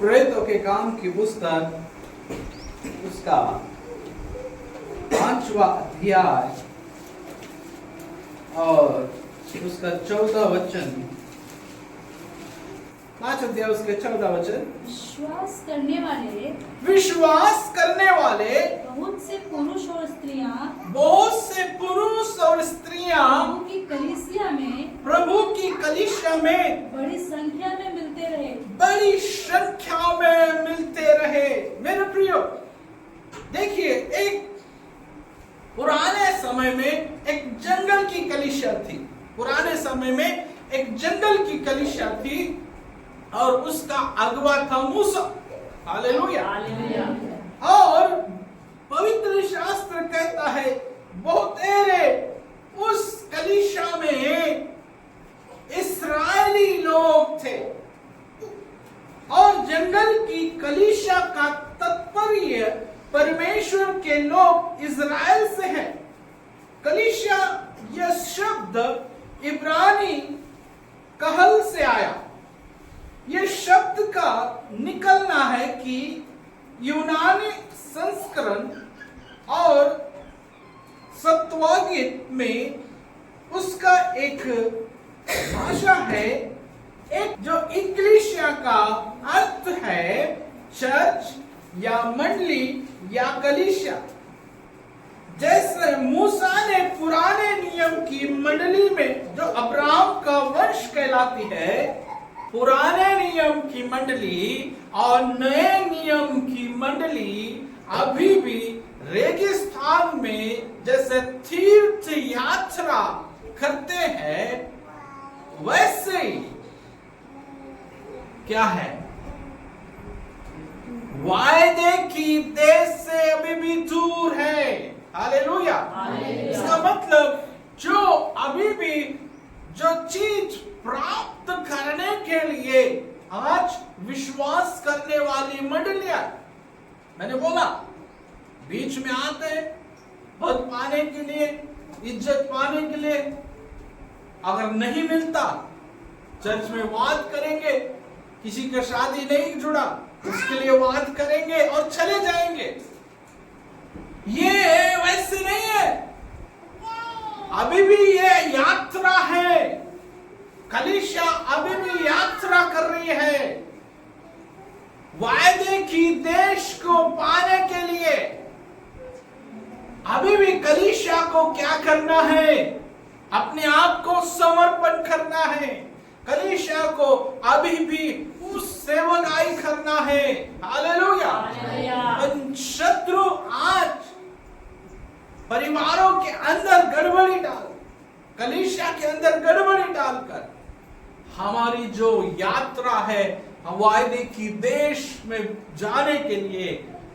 प्रेरितों के काम की पुस्तक उसका 5वां अध्याय और उसका 14वां वचन, 5 अध्याय उसके 14वां वचन। विश्वास करने वाले बहुत से पुरुष और स्त्रियां प्रभु की कलीसिया में बड़ी संख्या में मिलते रहे। मेरे प्रियो, देखिए, एक पुराने समय में एक जंगल की कलीसिया थी। पुराने समय में एक जंगल की कलीसिया थी और उसका अगुवा था मूसा। हालेलुया। और पवित्र शास्त्र कहता है बहुतेरे उस कलीसिया में इस्राएली लोग थे। और जंगल की कलीसिया का तात्पर्य परमेश्वर के लोग इज़राइल से है। कलीसिया यह शब्द इब्रानी कहल से आया। यह शब्द का निकलना है कि यूनानी संस्करण और सत्वागित में उसका एक भाषा है, एक जो इक्लेसिया का अर्थ है चर्च या मंडली या कलीसिया। जैसे मूसा ने पुराने नियम की मंडली में, जो अब्राहम का वंश कहलाती है, पुराने नियम की मंडली और नए नियम की मंडली अभी भी रेगिस्तान में जैसे तीर्थ यात्रा करते हैं, वैसे ही क्या है, वायदे की देश से अभी भी दूर है। हालेलुया। इसका मतलब जो अभी भी जो चीज प्राप्त करने के लिए आज विश्वास करने वाली मंडलियां, मैंने बोला, बीच में आते हैं पद पाने के लिए, इज्जत पाने के लिए। अगर नहीं मिलता, चर्च में वाद करेंगे, किसी का शादी नहीं जुड़ा उसके लिए वाद करेंगे और चले जाएंगे। ये वैसे नहीं है, अभी भी ये यात्रा है। कलीसिया अभी भी यात्रा कर रही है वायदे की देश को पाने के लिए। अभी भी कलीसिया को क्या करना है? अपने आप को समर्पण करना है। कलीसिया को अभी भी उस सेवकाई करना है। हालेलुया। शत्रु आज परिवारों के अंदर गड़बड़ी डाल, कलीसिया के अंदर गड़बड़ी डालकर हमारी जो यात्रा है वायदे की देश में जाने के लिए,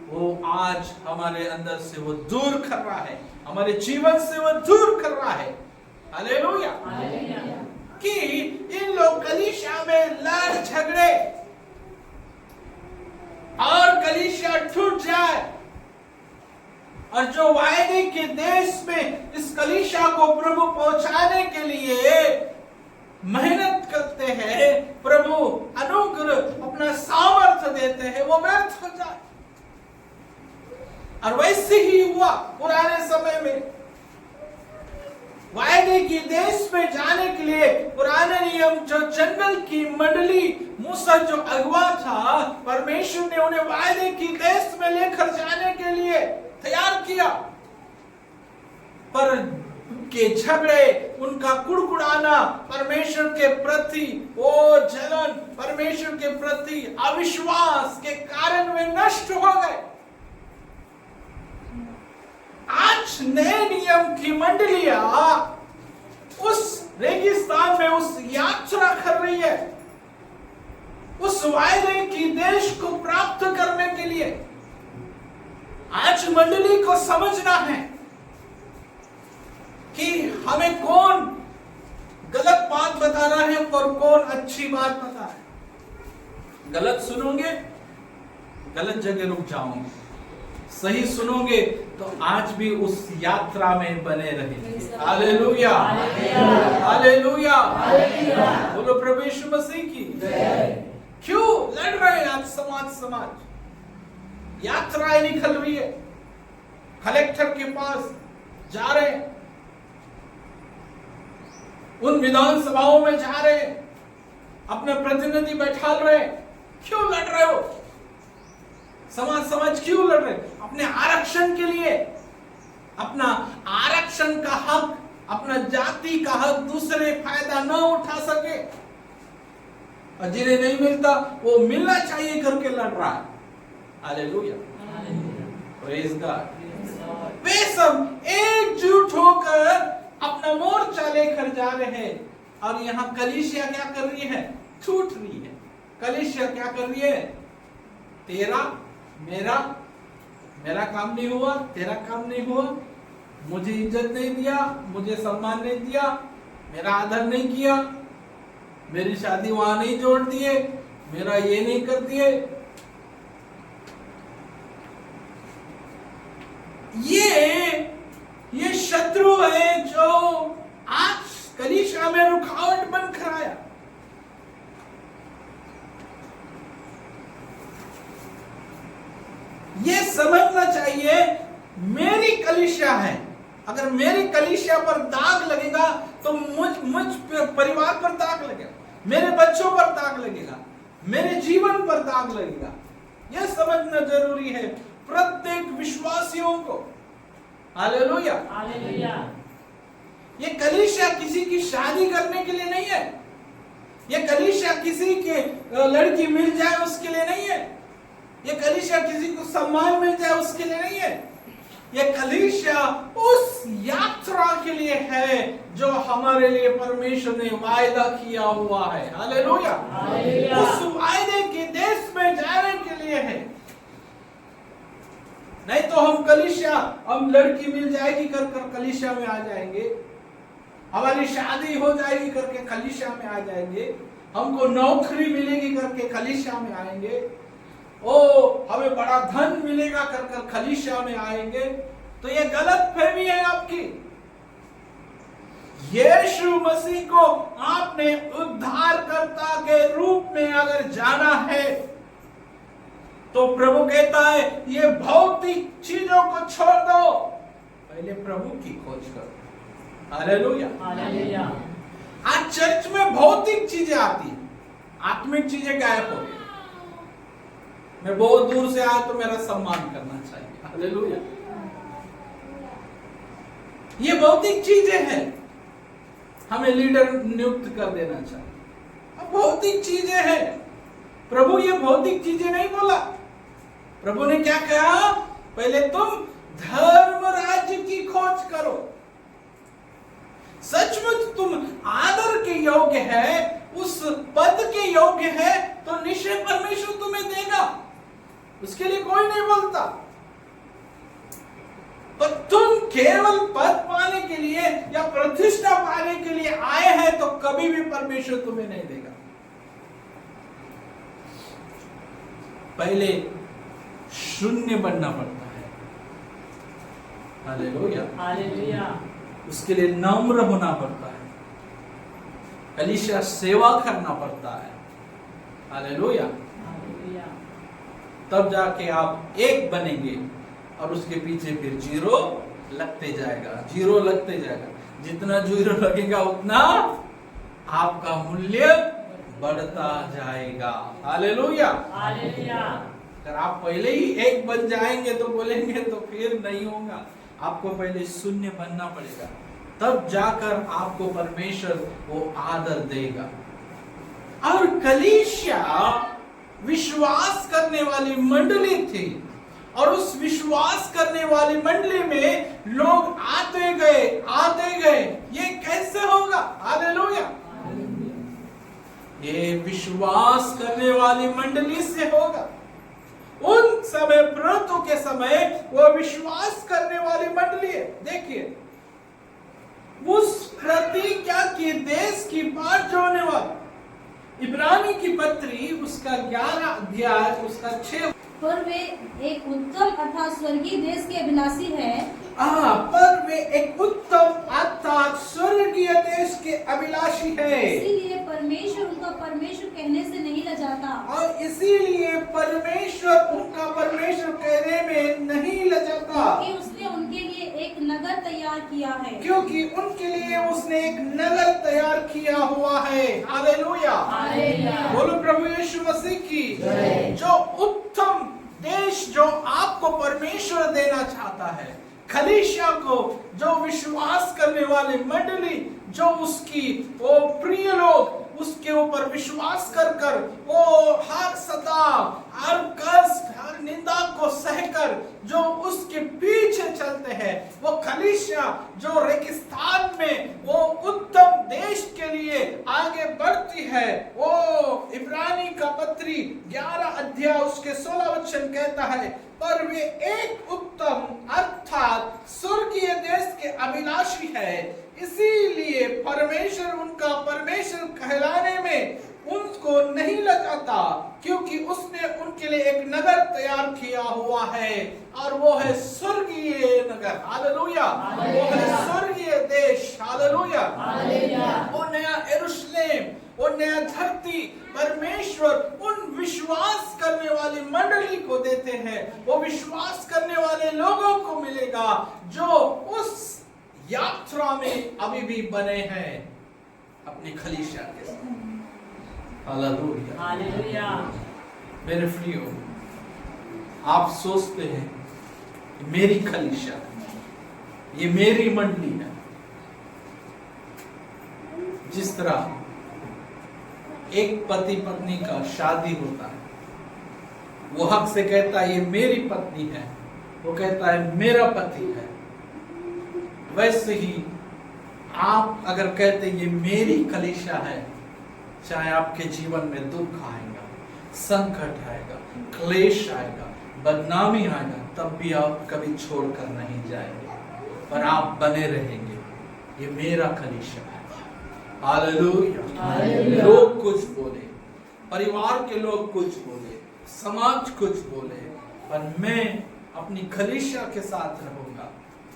वो आज हमारे अंदर से वो दूर कर रहा है, हमारे जीवन से वो दूर कर रहा है। हालेलुया। कि इन लोग कलीसिया में लड़ झगड़े और कलीसिया टूट जाए, और जो वायदे के देश में इस कलीसिया को प्रभु पहुंचाने के लिए मेहनत करते हैं, प्रभु अनुग्रह अपना सामर्थ्य देते हैं, वो व्यर्थ हो जाए। और वैसे ही हुआ पुराने समय में। वायदे की देश में जाने के लिए पुराने नियम, जो जंगल की मंडली, मूसा जो अगुवा था, परमेश्वर ने उन्हें वायदे की देश में लेकर जाने के लिए तैयार किया। पर उनके झगड़े, उनका कुड़कुड़ाना, परमेश्वर के प्रति वो जलन, परमेश्वर के प्रति अविश्वास के कारण वे नष्ट हो गए। आज नए नियम की मंडलियां उस रेगिस्तान में उस यात्रा कर रही है, उस वायदे की देश को प्राप्त करने के लिए। आज मंडली को समझना है कि हमें कौन गलत बात बता रहा है और कौन अच्छी बात बता रहा है। गलत सुनोगे, गलत जगह रुक जाओगे। सही सुनोगे तो आज भी उस यात्रा में बने रहे। हालेलुया, हालेलुया, बोलो प्रभु यीशु मसीह की। क्यों लड़ रहे हैं आज समाज समाज यात्राएं निकल रही है, कलेक्टर के पास जा रहे हैं, उन विधानसभाओं में जा रहे हैं, अपने प्रतिनिधि बैठा रहे हैं। क्यों लड़ रहे हो? समाज क्यों लड़ रहे? अपने आरक्षण के लिए, अपना आरक्षण का हक, अपना जाति का हक दूसरे फायदा न उठा सके और जिन्हें नहीं मिलता वो मिलना चाहिए करके लड़ रहा है। Hallelujah, praise God. वे सब एकजुट होकर अपना मोर्चा लेकर जा रहे हैं और यहाँ कलीसिया क्या कर रही है? छूट रही है। कलीसिया क्या कर रही है? तेरा मेरा काम नहीं हुआ, तेरा काम नहीं हुआ, मुझे इज्जत नहीं दिया, मुझे सम्मान नहीं दिया, मेरा आदर नहीं किया, मेरी शादी वहां नहीं जोड़ दिए, मेरा ये नहीं कर दिए। ये शत्रु है जो आज कलीसिया में रुकावट बनकर आया। ये समझना चाहिए मेरी कलीसिया है। अगर मेरी कलीसिया पर दाग लगेगा तो मुझ परिवार पर दाग लगेगा, मेरे बच्चों पर दाग लगेगा, मेरे जीवन पर दाग लगेगा। यह समझना जरूरी है प्रत्येक विश्वासियों को। Hallelujah, hallelujah. ये कलीसिया किसी की शादी करने के लिए नहीं है, ये कलीसिया किसी के लड़की मिल जाए उसके लिए नहीं है, ये कलीसिया किसी को सम्मान मिल जाए उसके लिए नहीं है। ये कलीसिया उस यात्रा के लिए है जो हमारे लिए परमेश्वर ने वायदा किया हुआ है। हालेलुया, उस वायदे के देश में जाने के लिए है। नहीं तो हम कलीसिया, हम लड़की मिल जाएगी कर कलीसिया में आ जाएंगे, हमारी शादी हो जाएगी करके कलीसिया में आ जाएंगे, हमको नौकरी मिलेगी करके कलीसिया में आएंगे, ओ हमें बड़ा धन मिलेगा कर कलीसिया में आएंगे। तो ये गलत फहमी है आपकी। यीशु मसीह को आपने उद्धारकर्ता के रूप में अगर जाना है तो प्रभु कहता है ये भौतिक चीजों को छोड़ दो, पहले प्रभु की खोज करो। Hallelujah, hallelujah. आज चर्च में भौतिक चीजें आती है, आत्मिक चीजें गायब हो गई। मैं बहुत दूर से आया तो मेरा सम्मान करना चाहिए। हालेलुया, ये भौतिक चीजें हैं, हमें लीडर नियुक्त कर देना चाहिए। अब भौतिक चीजें हैं, प्रभु ये भौतिक चीजें नहीं बोला। प्रभु ने क्या कहा? पहले तुम धर्म राज्य की खोज करो। सचमुच तुम आदर के योग्य है, उस पद के योग्य है तो निश्चय परमेश्वर तुम्हें देगा, उसके लिए कोई नहीं बोलता। तो तुम केवल पद पाने के लिए या प्रतिष्ठा पाने के लिए आए हैं तो कभी भी परमेश्वर तुम्हें नहीं देगा। पहले शून्य बनना पड़ता है। Hallelujah, hallelujah. उसके लिए नम्र होना पड़ता है, कलीसिया सेवा करना पड़ता है। Hallelujah, hallelujah. तब जाके आप एक बनेंगे और उसके पीछे फिर जीरो लगते जाएगा, जीरो लगते जाएगा। जितना जीरो लगेगा उतना आपका मूल्य बढ़ता जाएगा। Hallelujah, hallelujah. अगर आप पहले ही एक बन जाएंगे तो बोलेंगे तो फिर नहीं होगा। आपको पहले शून्य बनना पड़ेगा, तब जाकर आपको परमेश्वर वो आदर देगा। और कलीसिया विश्वास करने वाली मंडली थी और उस विश्वास करने वाली मंडली में लोग आते गए। ये कैसे होगा? हालेलुया, ये विश्वास करने वाली मंडली से होगा। उन समय प्रभु के समय वो विश्वास करने वाली मंडली है। देखिए, उस प्रतिज्ञा के देश की बाट जोड़ने वाला इब्रानी की पत्री उसका 11 अध्याय उसका 6। पर वे एक उत्तम अर्थात स्वर्गीय देश के अभिलाषी है। पर वे एक उत्तम अर्थात स्वर्गीय देश के अभिलाषी है। इसीलिए परमेश्वर उनका परमेश्वर कहने से नहीं लजाता। और इसीलिए परमेश्वर परमेश्वर उनका परमेश्वर कहने में नहीं लजाता, कि उसने उनके लिए एक नगर तैयार किया है। क्योंकि उनके लिए उसने एक नगर तैयार किया हुआ है। हालेलुया, बोलो प्रभु यीशु मसीह की। जो उत्तम देश जो आपको परमेश्वर देना चाहता है, कलीसिया को, जो विश्वास करने वाले मंडली, जो उसकी वो प्रिय लोग उसके ऊपर विश्वास कर कर वो हर सताव, हर कष्ट, हर निंदा को सहकर जो उसके पीछे चलते हैं, वो कलीसिया जो रेगिस्तान में वो उत्तम देश के लिए आगे बढ़ती है। वो इब्रानी का पत्री 11 अध्याय उसके 16 वचन कहता है, पर वे एक उत्तम अर्थात स्वर्गीय देश के अभिलाषी है, इसीलिए परमेश्वर उनका परमेश्वर कहलाने में उनको नहीं लजाता, क्योंकि उसने उनके लिए एक नगर तैयार किया हुआ है, और वो है स्वर्गीय नगर। हालेलुया, वो है स्वर्गीय देश। हालेलुया, वो नया यरूशलेम, वो नया धरती परमेश्वर उन विश्वास करने वाली मंडली को देते हैं। वो विश्वास करने वाले लोगों को मिलेगा जो उस यात्रा में अभी भी बने हैं अपनी कलीसिया के साथ। Hallelujah, hallelujah. मेरे प्रियो, आप सोचते हैं कि मेरी कलीसिया, ये मेरी मंडली है। जिस तरह एक पति पत्नी का शादी होता है, वो हक से कहता है ये मेरी पत्नी है, वो कहता है मेरा पति है, वैसे ही आप अगर कहते ये मेरी कलीसिया है, चाहे आपके जीवन में दुख आएगा, संकट आएगा, क्लेश आएगा, बदनामी आएगा, तब भी आप कभी छोड़कर नहीं जाएंगे, पर आप बने रहेंगे। ये मेरा कलीसिया है। हालेलुया। लोग कुछ बोले, परिवार के लोग कुछ बोले, समाज कुछ बोले, पर मैं अपनी कलीसिया के साथ रहूंगा।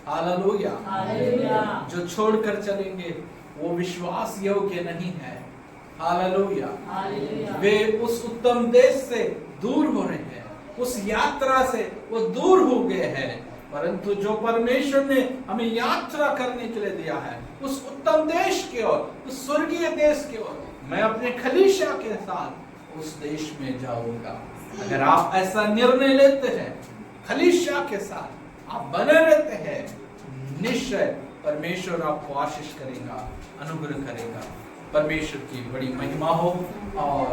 हालेलुया। जो छोड़कर चलेंगे वो विश्वास योग्य नहीं है। हालेलुया। वे उस उत्तम देश से दूर हो रहे हैं, उस यात्रा से वो दूर हो गए हैं, परंतु जो परमेश्वर ने हमें यात्रा करने के लिए दिया है उस उत्तम देश की ओर, उस स्वर्गीय देश की ओर, मैं अपने कलीसिया के साथ उस देश में जाऊंगा। अगर आप ऐसा निर्णय लेते हैं, कलीसिया के साथ आप बने रहते हैं, निश्चय परमेश्वर आपको आशीष करेगा, अनुग्रह करेगा। परमेश्वर की बड़ी महिमा हो। और